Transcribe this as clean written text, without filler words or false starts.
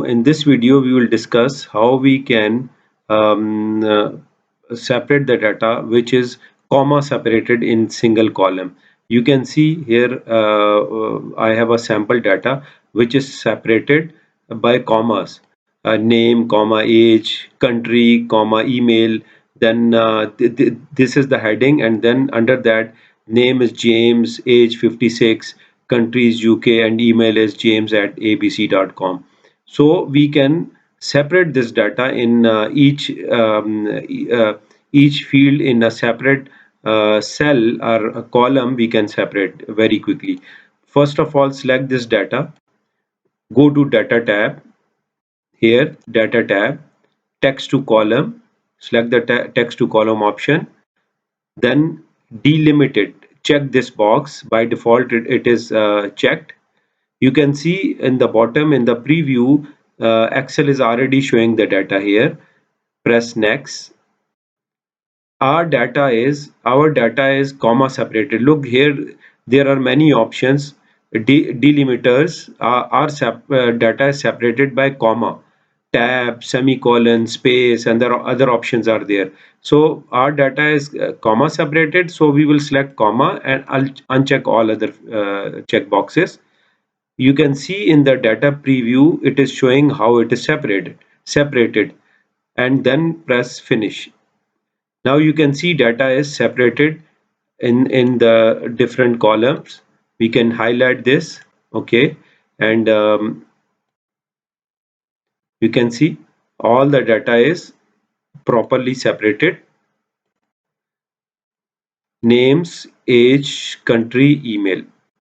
in this video, we will discuss how we can um, uh, separate the data which is comma separated in single column. You can see here I have a sample data which is separated by commas. Name, comma, age, country, comma, email. Then this is the heading, and then under that, name is James, age 56, country is UK, and email is james at abc.com. So we can separate this data in each field in a separate cell or a column. We can separate very quickly. First of all, select this data, go to data tab, here data tab, text to column, select the text to column option, then delimit it. Check this box. By default it is checked. You can see in the bottom in the preview, Excel is already showing the data here. Press next. Our data is comma separated. Look here, there are many options. Delimiters data is separated by comma, tab, semicolon, space, and there are other options are there. So our data is comma separated, so we will select comma and I'll uncheck all other check boxes. You can see in the data preview it is showing how it is separated, and then press finish. Now you can see data is separated in the different columns. We can highlight this, okay, and you can see all the data is properly separated: names, age, country, email.